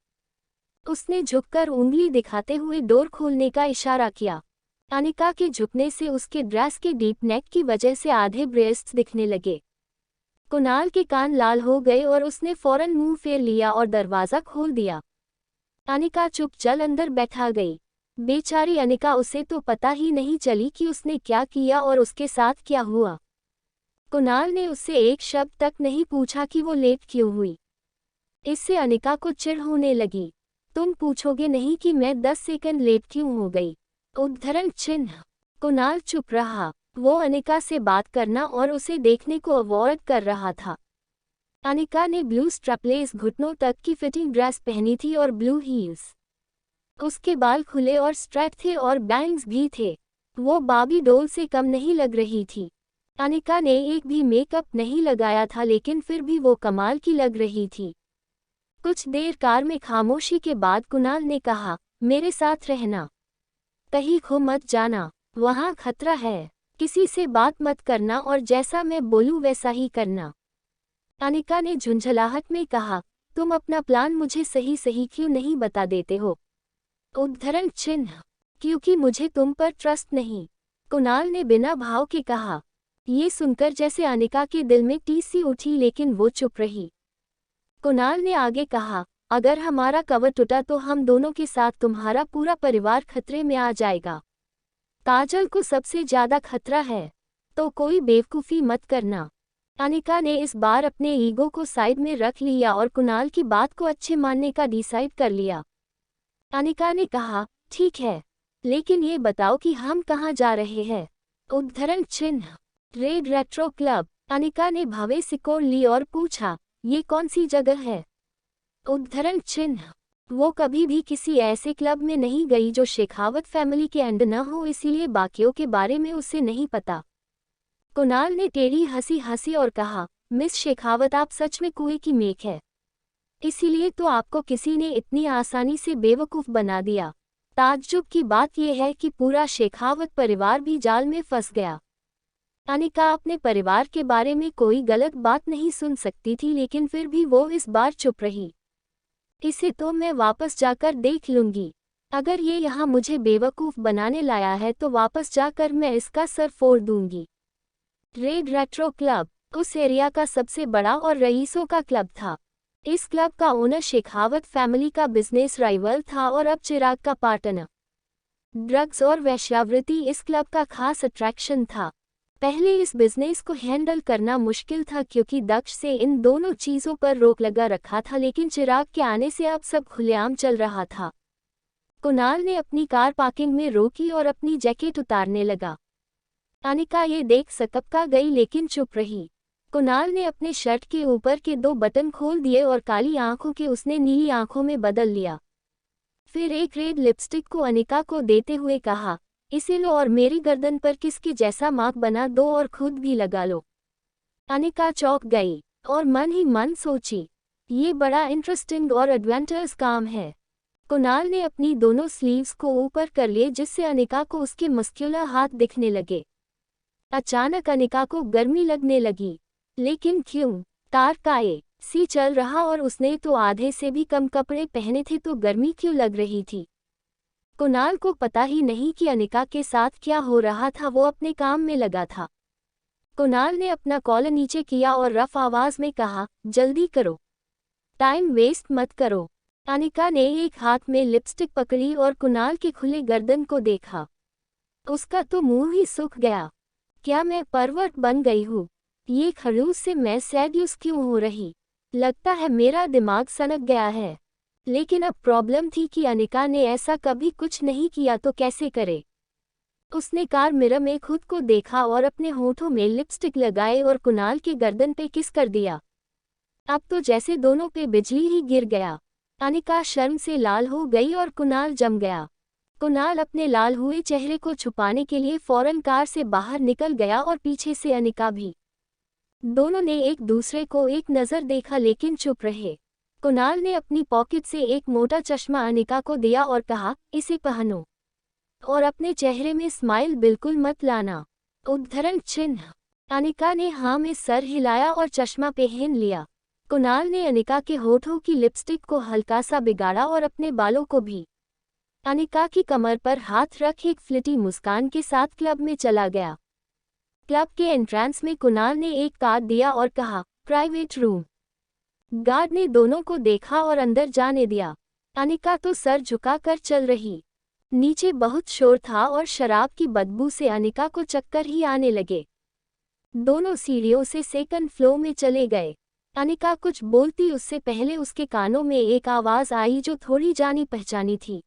उसने झुककर उंगली दिखाते हुए डोर खोलने का इशारा किया। अनिका के झुकने से उसके ड्रेस के डीप नेक की वजह से आधे ब्रेस्ट्स दिखने लगे। कुणाल के कान लाल हो गए और उसने फौरन मुंह फेर लिया और दरवाज़ा खोल दिया। अनिका चुपचाप अंदर बैठा गई। बेचारी अनिका, उसे तो पता ही नहीं चली कि उसने क्या किया और उसके साथ क्या हुआ। कुणाल ने उससे एक शब्द तक नहीं पूछा कि वो लेट क्यों हुई। इससे अनिका को चिढ़ होने लगी। तुम पूछोगे नहीं कि मैं 10 सेकंड लेट क्यों हो गई? उद्धरण चिन्ह। कुणाल चुप रहा। वो अनिका से बात करना और उसे देखने को अवॉइड कर रहा था। अनिका ने ब्लू स्ट्रैपलेस घुटनों तक की फिटिंग ड्रेस पहनी थी और ब्लू हील्स। उसके बाल खुले और स्ट्रेट थे और बैंग्स भी थे। वो बाबी डॉल से कम नहीं लग रही थी। अनिका ने एक भी मेकअप नहीं लगाया था, लेकिन फिर भी वो कमाल की लग रही थी। कुछ देर कार में खामोशी के बाद कुणाल ने कहा, मेरे साथ रहना। कहीं खो मत जाना, वहाँ खतरा है। किसी से बात मत करना और जैसा मैं बोलूँ वैसा ही करना। अनिका ने झुंझलाहट में कहा, तुम अपना प्लान मुझे सही सही क्यों नहीं बता देते हो? उद्धरण चिन्ह। क्योंकि मुझे तुम पर ट्रस्ट नहीं, कुणाल ने बिना भाव के कहा। ये सुनकर जैसे अनिका के दिल में टीसी उठी, लेकिन वो चुप रही। कुणाल ने आगे कहा, अगर हमारा कवर टूटा तो हम दोनों के साथ तुम्हारा पूरा परिवार खतरे में आ जाएगा। काजल को सबसे ज्यादा खतरा है, तो कोई बेवकूफ़ी मत करना। अनिका ने इस बार अपने ईगो को साइड में रख लिया और कुणाल की बात को अच्छे मानने का डिसाइड कर लिया। अनिका ने कहा, ठीक है, लेकिन ये बताओ कि हम कहाँ जा रहे हैं? उद्धरण चिन्ह। Red retro club. अनिका ने भावे सिकोड़ ली और पूछा, ये कौन सी जगह है? उद्धरण चिन्ह। वो कभी भी किसी ऐसे क्लब में नहीं गई जो शेखावत फैमिली के अंडर न हो, इसीलिए बाकियों के बारे में उसे नहीं पता। कुणाल ने टेढ़ी हंसी हंसी और कहा, मिस शेखावत, आप सच में कुएं की मेख है। इसीलिए तो आपको किसी ने इतनी आसानी से बेवकूफ़ बना दिया। ताज्जुब की बात यह है कि पूरा शेखावत परिवार भी जाल में फंस गया। अनिका अपने परिवार के बारे में कोई गलत बात नहीं सुन सकती थी, लेकिन फिर भी वो इस बार चुप रही। इसे तो मैं वापस जाकर देख लूंगी। अगर ये यहाँ मुझे बेवकूफ़ बनाने लाया है तो वापस जाकर मैं इसका सर फोड़ दूंगी। रेड रेट्रो क्लब उस एरिया का सबसे बड़ा और रईसों का क्लब था। इस क्लब का ओनर शेखावत फैमिली का बिजनेस राइवल था और अब चिराग का पार्टनर। ड्रग्स और वेश्यावृत्ति इस क्लब का खास अट्रैक्शन था। पहले इस बिजनेस को हैंडल करना मुश्किल था क्योंकि दक्ष से इन दोनों चीज़ों पर रोक लगा रखा था, लेकिन चिराग के आने से अब सब खुलेआम चल रहा था। कुणाल ने अपनी कार पार्किंग में रोकी और अपनी जैकेट उतारने लगा। अनिका ये देख सकपका गई, लेकिन चुप रही। कुणाल ने अपने शर्ट के ऊपर के 2 बटन खोल दिए और काली आंखों के उसने नीली आंखों में बदल लिया। फिर एक रेड लिपस्टिक को अनिका को देते हुए कहा, इसे लो और मेरी गर्दन पर किसके जैसा मार्क बना दो और खुद भी लगा लो। अनिका चौंक गई और मन ही मन सोची, ये बड़ा इंटरेस्टिंग और एडवेंचरस काम है। कुणाल ने अपनी दोनों स्लीव्स को ऊपर कर लिए, जिससे अनिका को उसके मस्क्यूलर हाथ दिखने लगे। अचानक अनिका को गर्मी लगने लगी, लेकिन क्यों? तार का सी चल रहा और उसने तो आधे से भी कम कपड़े पहने थे, तो गर्मी क्यों लग रही थी? कुणाल को पता ही नहीं कि अनिका के साथ क्या हो रहा था। वो अपने काम में लगा था। कुणाल ने अपना कॉलर नीचे किया और रफ आवाज में कहा, जल्दी करो, टाइम वेस्ट मत करो। अनिका ने एक हाथ में लिपस्टिक पकड़ी और कुणाल के खुले गर्दन को देखा। उसका तो मुंह ही सूख गया। क्या मैं परवर्ट बन गई हूँ? ये खड़ूस से मैं सेड्यूस क्यों हो रही? लगता है मेरा दिमाग सनक गया है। लेकिन अब प्रॉब्लम थी कि अनिका ने ऐसा कभी कुछ नहीं किया तो कैसे करे। उसने कार मिरर में खुद को देखा और अपने होठों में लिपस्टिक लगाए और कुणाल के गर्दन पे किस कर दिया। अब तो जैसे दोनों पे बिजली ही गिर गया। अनिका शर्म से लाल हो गई और कुणाल जम गया। कुणाल अपने लाल हुए चेहरे को छुपाने के लिए फौरन कार से बाहर निकल गया और पीछे से अनिका भी। दोनों ने एक दूसरे को एक नज़र देखा लेकिन चुप रहे। कुणाल ने अपनी पॉकेट से एक मोटा चश्मा अनिका को दिया और कहा, इसे पहनो और अपने चेहरे में स्माइल बिल्कुल मत लाना। उद्धरण चिन्ह। अनिका ने हाँ में सर हिलाया और चश्मा पहन लिया। कुणाल ने अनिका के होठों की लिपस्टिक को हल्का सा बिगाड़ा और अपने बालों को भी। अनिका की कमर पर हाथ रख एक फ्लिटी मुस्कान के साथ क्लब में चला गया। क्लब के एंट्रेंस में कुणाल ने एक कार्ड दिया और कहा, प्राइवेट रूम। गार्ड ने दोनों को देखा और अंदर जाने दिया। अनिका तो सर झुकाकर चल रही। नीचे बहुत शोर था और शराब की बदबू से अनिका को चक्कर ही आने लगे। दोनों सीढ़ियों से सेकंड फ्लोर में चले गए। अनिका कुछ बोलती उससे पहले उसके कानों में एक आवाज़ आई जो थोड़ी जानी पहचानी थी।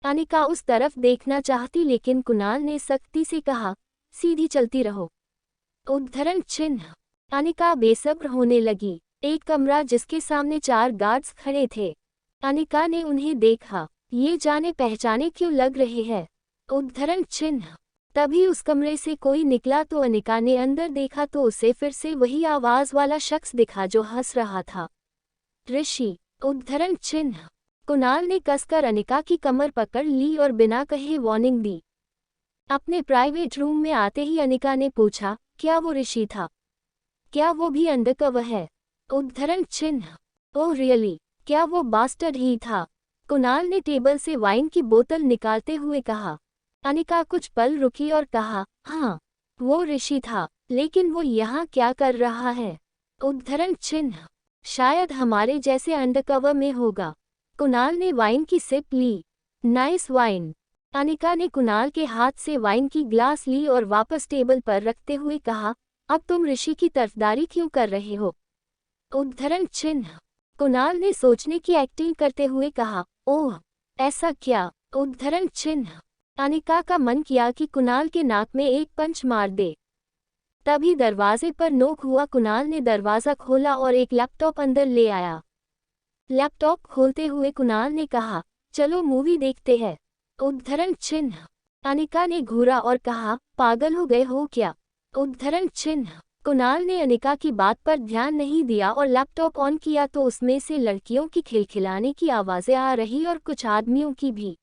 अनिका उस तरफ देखना चाहती लेकिन कुणाल ने सख्ती से कहा, सीधी चलती रहो। उद्धरण चिन्ह। अनिका बेसब्र होने लगी। एक कमरा जिसके सामने 4 गार्ड्स खड़े थे। अनिका ने उन्हें देखा, ये जाने पहचाने क्यों लग रहे हैं। उद्धरण चिन्ह। तभी उस कमरे से कोई निकला तो अनिका ने अंदर देखा तो उसे फिर से वही आवाज़ वाला शख्स दिखा जो हंस रहा था। ऋषि। उद्धरण चिन्ह। कुणाल ने कसकर अनिका की कमर पकड़ ली और बिना कहे वार्निंग दी। अपने प्राइवेट रूम में आते ही अनिका ने पूछा, क्या वो ऋषि था? क्या वो भी अंडरकवर है? उद्धरण चिन्ह। ओह रियली, क्या वो बास्टर्ड ही था? कुणाल ने टेबल से वाइन की बोतल निकालते हुए कहा। अनिका कुछ पल रुकी और कहा, हाँ, वो ऋषि था, लेकिन वो यहाँ क्या कर रहा है? उद्धरण चिन्ह। शायद हमारे जैसे अंडरकवर में होगा। कुणाल ने वाइन की सिप ली। Nice wine. अनिका ने कुणाल के हाथ से वाइन की ग्लास ली और वापस टेबल पर रखते हुए कहा, अब तुम ऋषि की तरफदारी क्यों कर रहे हो? उद्धरण चिन्ह। कुणाल ने सोचने की एक्टिंग करते हुए कहा, ओह, ऐसा क्या? उद्धरण चिन्ह। अनिका का मन किया कि कुणाल के नाक में एक पंच मार दे। तभी दरवाजे पर नोक हुआ। कुणाल ने दरवाज़ा खोला और एक लैपटॉप अंदर ले आया। लैपटॉप खोलते हुए कुणाल ने कहा, चलो मूवी देखते हैं। उद्धरण चिन्ह। अनिका ने घूरा और कहा, पागल हो गए हो क्या? उद्धरण चिन्ह। कुणाल ने अनिका की बात पर ध्यान नहीं दिया और लैपटॉप ऑन किया तो उसमें से लड़कियों की खिलखिलाने की आवाज़ें आ रही और कुछ आदमियों की भी।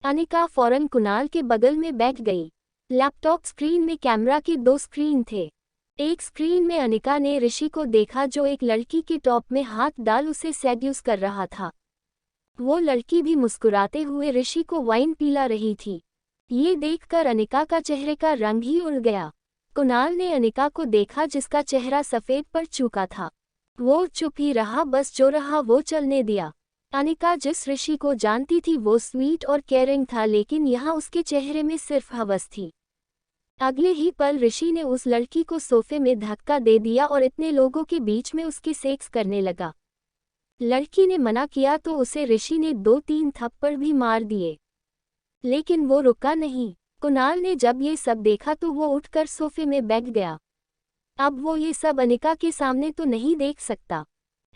अनिका फौरन कुणाल के बगल में बैठ गई। लैपटॉप स्क्रीन में कैमरा के 2 स्क्रीन थे। एक स्क्रीन में अनिका ने ऋषि को देखा जो एक लड़की के टॉप में हाथ डाल उसे सेड्यूस कर रहा था। वो लड़की भी मुस्कुराते हुए ऋषि को वाइन पिला रही थी। ये देखकर अनिका का चेहरे का रंग ही उड़ गया। कुणाल ने अनिका को देखा जिसका चेहरा सफ़ेद पर चुका था। वो चुप ही रहा, बस जो रहा वो चलने दिया। अनिका जिस ऋषि को जानती थी वो स्वीट और केयरिंग था, लेकिन यहाँ उसके चेहरे में सिर्फ हवस थी। अगले ही पल ऋषि ने उस लड़की को सोफे में धक्का दे दिया और इतने लोगों के बीच में उसके सेक्स करने लगा। लड़की ने मना किया तो उसे ऋषि ने 2-3 थप्पड़ भी मार दिए, लेकिन वो रुका नहीं। कुणाल ने जब ये सब देखा तो वो उठकर सोफे में बैठ गया। अब वो ये सब अनिका के सामने तो नहीं देख सकता।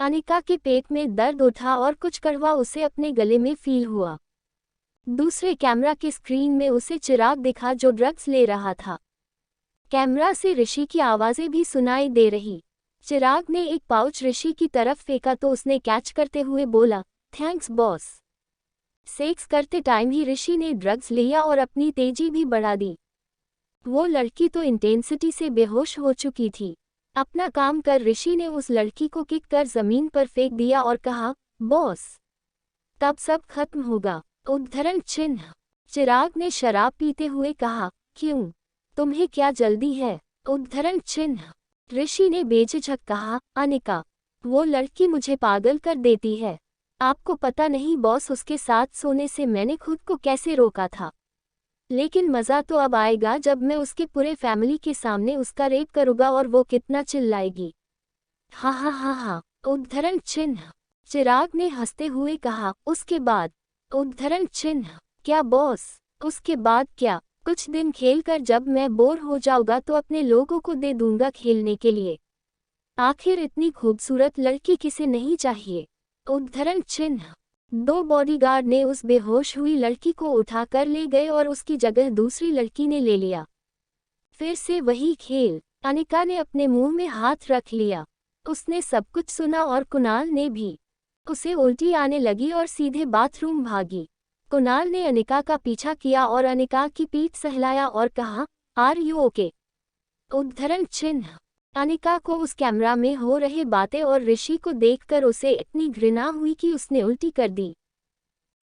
अनिका के पेट में दर्द उठा और कुछ कड़वा उसे अपने गले में फील हुआ। दूसरे कैमरा के स्क्रीन में उसे चिराग दिखा जो ड्रग्स ले रहा था। कैमरा से ऋषि की आवाज़ें भी सुनाई दे रही। चिराग ने एक पाउच ऋषि की तरफ फेंका तो उसने कैच करते हुए बोला, थैंक्स बॉस। सेक्स करते टाइम ही ऋषि ने ड्रग्स लिया और अपनी तेजी भी बढ़ा दी। वो लड़की तो इंटेंसिटी से बेहोश हो चुकी थी। अपना काम कर ऋषि ने उस लड़की को किक कर जमीन पर फेंक दिया और कहा, बॉस, तब सब खत्म होगा। उद्धरण चिन्ह। चिराग ने शराब पीते हुए कहा, क्यों, तुम्हें क्या जल्दी है? उद्धरण चिन्ह। ऋषि ने बेझिझक कहा, अनिका, वो लड़की मुझे पागल कर देती है। आपको पता नहीं बॉस, उसके साथ सोने से मैंने खुद को कैसे रोका था। लेकिन मज़ा तो अब आएगा जब मैं उसके पूरे फैमिली के सामने उसका रेप करूँगा और वो कितना चिल्लाएगी। हाँ हाँ हाँ हाँ। उद्धरण चिन्ह। चिराग ने हंसते हुए कहा, उसके बाद? उद्धरण चिन्ह। क्या बॉस, उसके बाद क्या? कुछ दिन खेलकर जब मैं बोर हो जाऊंगा तो अपने लोगों को दे दूंगा खेलने के लिए। आखिर इतनी खूबसूरत लड़की किसे नहीं चाहिए। उद्धरण चिन्ह। 2 बॉडीगार्ड ने उस बेहोश हुई लड़की को उठाकर ले गए और उसकी जगह दूसरी लड़की ने ले लिया। फिर से वही खेल। अनिका ने अपने मुंह में हाथ रख लिया। उसने सब कुछ सुना और कुणाल ने भी। उसे उल्टी आने लगी और सीधे बाथरूम भागी। कुणाल ने अनिका का पीछा किया और अनिका की पीठ सहलाया और कहा, आर यू ओके? उद्धरण चिन्ह। अनिका को उस कैमरा में हो रहे बातें और ऋषि को देखकर उसे इतनी घृणा हुई कि उसने उल्टी कर दी।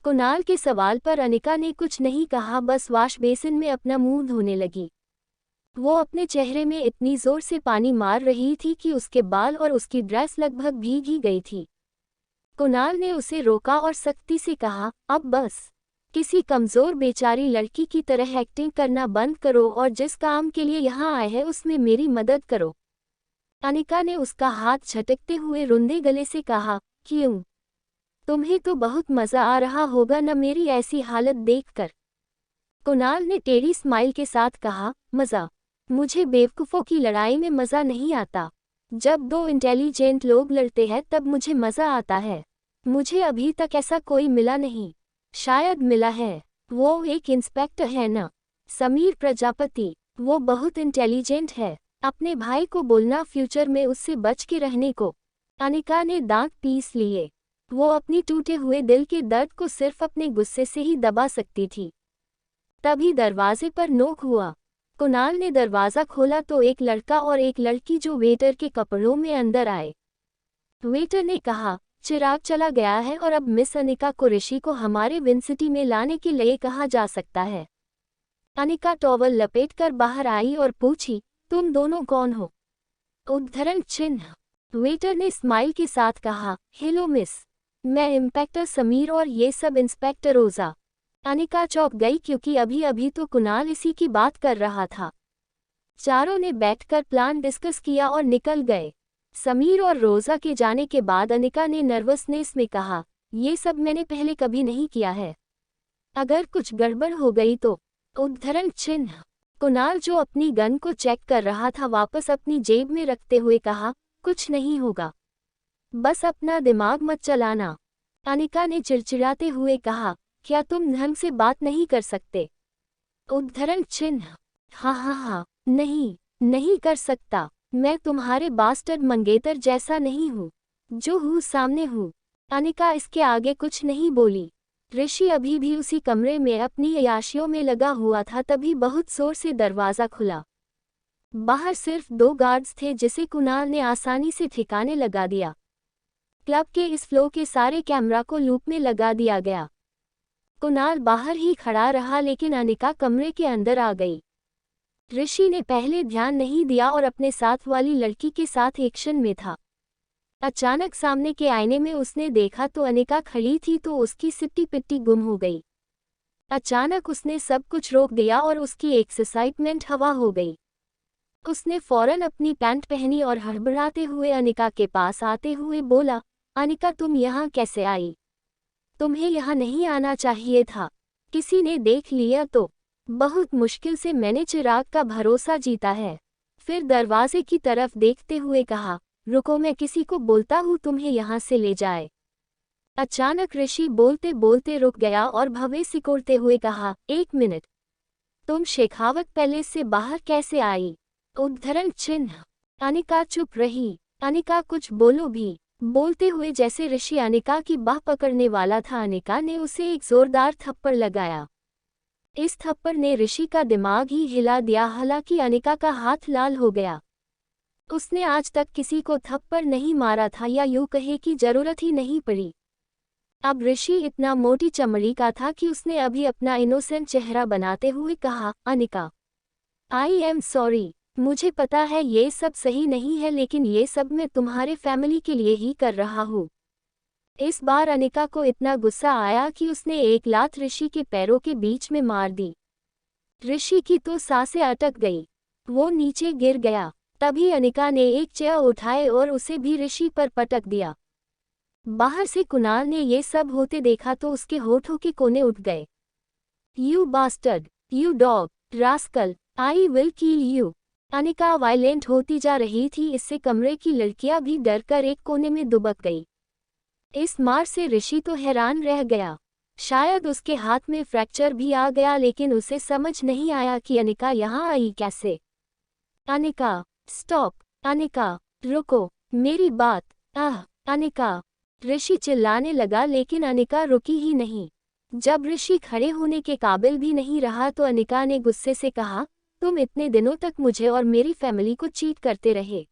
कुणाल के सवाल पर अनिका ने कुछ नहीं कहा, बस वॉश बेसिन में अपना मुंह धोने लगी। वो अपने चेहरे में इतनी जोर से पानी मार रही थी कि उसके बाल और उसकी ड्रेस लगभग भीग ही गई थी। कुणाल ने उसे रोका और सख्ती से कहा, अब बस। किसी कमज़ोर बेचारी लड़की की तरह एक्टिंग करना बंद करो और जिस काम के लिए यहाँ आए हैं उसमें मेरी मदद करो। अनिका ने उसका हाथ झटकते हुए रुंधे गले से कहा, क्यों? तुम्हें तो बहुत मज़ा आ रहा होगा न मेरी ऐसी हालत देखकर। कुणाल ने टेढ़ी स्माइल के साथ कहा, मज़ा? मुझे बेवकूफ़ों की लड़ाई में मज़ा नहीं आता। जब दो इंटेलिजेंट लोग लड़ते हैं तब मुझे मज़ा आता है। मुझे अभी तक ऐसा कोई मिला नहीं। शायद मिला है। वो एक इंस्पेक्टर है ना, समीर प्रजापति। वो बहुत इंटेलिजेंट है। अपने भाई को बोलना फ्यूचर में उससे बच के रहने को। अनिका ने दांत पीस लिए। वो अपनी टूटे हुए दिल के दर्द को सिर्फ अपने गुस्से से ही दबा सकती थी। तभी दरवाजे पर नोक हुआ। कुणाल ने दरवाज़ा खोला तो एक लड़का और एक लड़की जो वेटर के कपड़ों में अंदर आए। वेटर ने कहा, चिराग चला गया है और अब मिस अनिका को ऋषि को हमारे विंसिटी में लाने के लिए कहा जा सकता है। अनिका टॉवल लपेटकर बाहर आई और पूछी, तुम दोनों कौन हो? उद्धरण चिन्ह। वेटर ने स्माइल के साथ कहा, हेलो मिस, मैं इंस्पेक्टर समीर और ये सब इंस्पेक्टर रोजा। अनिका चौंक गई क्योंकि अभी अभी तो कुणाल इसी की बात कर रहा था। चारों ने बैठकर प्लान डिस्कस किया और निकल गए। समीर और रोजा के जाने के बाद अनिका ने नर्वसनेस में कहा, ये सब मैंने पहले कभी नहीं किया है। अगर कुछ गड़बड़ हो गई तो? उद्धरण चिन्ह। कुणाल जो अपनी गन को चेक कर रहा था वापस अपनी जेब में रखते हुए कहा, कुछ नहीं होगा। बस अपना दिमाग मत चलाना। अनिका ने चिड़चिड़ाते हुए कहा, क्या तुम ढंग से बात नहीं कर सकते? उद्धरण चिन्ह। हाँ, नहीं कर सकता। मैं तुम्हारे बास्टर्ड मंगेतर जैसा नहीं हूँ। जो हूँ सामने हूँ। अनिका इसके आगे कुछ नहीं बोली। ऋषि अभी भी उसी कमरे में अपनी अय्याशियों में लगा हुआ था तभी बहुत जोर से दरवाज़ा खुला। बाहर सिर्फ 2 गार्ड्स थे जिसे कुणाल ने आसानी से ठिकाने लगा दिया। क्लब के इस फ्लो के सारे कैमरा को लूप में लगा दिया गया। कुणाल बाहर ही खड़ा रहा लेकिन अनिका कमरे के अंदर आ गई। ऋषि ने पहले ध्यान नहीं दिया और अपने साथ वाली लड़की के साथ एक्शन में था। अचानक सामने के आईने में उसने देखा तो अनिका खड़ी थी तो उसकी सिट्टी पिट्टी गुम हो गई। अचानक उसने सब कुछ रोक दिया और उसकी एक्साइटमेंट हवा हो गई। उसने फौरन अपनी पैंट पहनी और हड़बड़ाते हुए अनिका के पास आते हुए बोला, अनिका तुम यहाँ कैसे आई? तुम्हें यहाँ नहीं आना चाहिए था। किसी ने देख लिया तो? बहुत मुश्किल से मैंने चिराग का भरोसा जीता है। फिर दरवाजे की तरफ देखते हुए कहा, रुको मैं किसी को बोलता हूँ तुम्हें यहाँ से ले जाए। अचानक ऋषि बोलते बोलते रुक गया और भवें सिकोड़ते हुए कहा, 1 मिनट, तुम शेखावत पैलेस से बाहर कैसे आई? उद्धरण चिन्ह। अनिका चुप रही। अनिका कुछ बोलो भी। बोलते हुए जैसे ऋषि अनिका की बाह पकड़ने वाला था अनिका ने उसे एक जोरदार थप्पड़ लगाया। इस थप्पड़ ने ऋषि का दिमाग ही हिला दिया, हालांकि अनिका का हाथ लाल हो गया। उसने आज तक किसी को थप्पड़ नहीं मारा था या यूं कहे कि जरूरत ही नहीं पड़ी। अब ऋषि इतना मोटी चमड़ी का था कि उसने अभी अपना इनोसेंट चेहरा बनाते हुए कहा, अनिका, आई एम सॉरी। मुझे पता है ये सब सही नहीं है लेकिन ये सब मैं तुम्हारे फैमिली के लिए ही कर रहा हूँ। इस बार अनिका को इतना गुस्सा आया कि उसने एक लात ऋषि के पैरों के बीच में मार दी। ऋषि की तो सांसें अटक गई। वो नीचे गिर गया। तभी अनिका ने एक चेयर उठाए और उसे भी ऋषि पर पटक दिया। बाहर से कुणाल ने ये सब होते देखा तो उसके होठों के कोने उठ गए। You bastard, you dog, rascal, I will kill you. Anika violent होती जा रही थी, इससे कमरे की लड़कियां भी डरकर एक कोने में दुबक गई। इस मार से ऋषि तो हैरान रह गया। शायद उसके हाथ में फ्रैक्चर भी आ गया लेकिन उसे समझ नहीं आया कि अनिका यहाँ आई कैसे। अनिका, स्टॉप अनिका, रुको, मेरी बात। आह अनिका, ऋषि चिल्लाने लगा लेकिन अनिका रुकी ही नहीं। जब ऋषि खड़े होने के काबिल भी नहीं रहा तो अनिका ने गुस्से से कहा, तुम इतने दिनों तक मुझे और मेरी फैमिली को चीट करते रहे।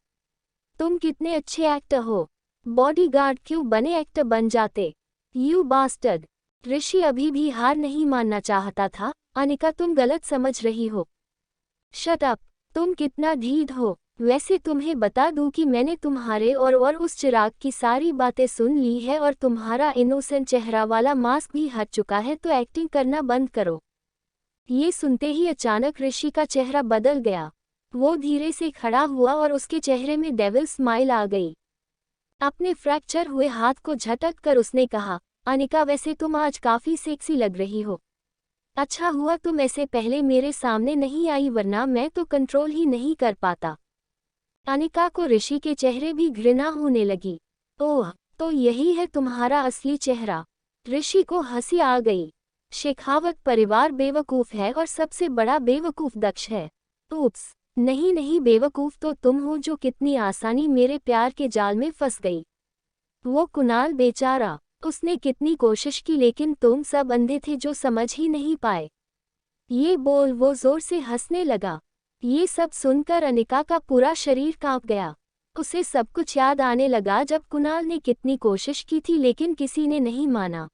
तुम कितने अच्छे एक्टर हो, बॉडीगार्ड क्यों बने, एक्टर बन जाते। You bastard. ऋषि अभी भी हार नहीं मानना चाहता था। अनिका तुम गलत समझ रही हो। शट अप, तुम कितना ढीठ हो। वैसे तुम्हें बता दूं कि मैंने तुम्हारे और उस चिराग की सारी बातें सुन ली है और तुम्हारा इनोसेंट चेहरा वाला मास्क भी हट चुका है, तो एक्टिंग करना बंद करो। ये सुनते ही अचानक ऋषि का चेहरा बदल गया। वो धीरे से खड़ा हुआ और उसके चेहरे में डेविल स्माइल आ गई। अपने फ्रैक्चर हुए हाथ को झटक कर उसने कहा, अनिका वैसे तुम आज काफी सेक्सी लग रही हो। अच्छा हुआ तुम ऐसे पहले मेरे सामने नहीं आई, वरना मैं तो कंट्रोल ही नहीं कर पाता। अनिका को ऋषि के चेहरे भी घृणा होने लगी। ओह, तो यही है तुम्हारा असली चेहरा। ऋषि को हंसी आ गई। शेखावत परिवार बेवकूफ है और सबसे बड़ा बेवकूफ दक्ष है। ऊप्स, नहीं नहीं, बेवकूफ तो तुम हो जो कितनी आसानी मेरे प्यार के जाल में फंस गई। वो कुणाल बेचारा, उसने कितनी कोशिश की लेकिन तुम सब अंधे थे जो समझ ही नहीं पाए। ये बोल वो जोर से हंसने लगा। ये सब सुनकर अनिका का पूरा शरीर कांप गया। उसे सब कुछ याद आने लगा जब कुणाल ने कितनी कोशिश की थी लेकिन किसी ने नहीं माना।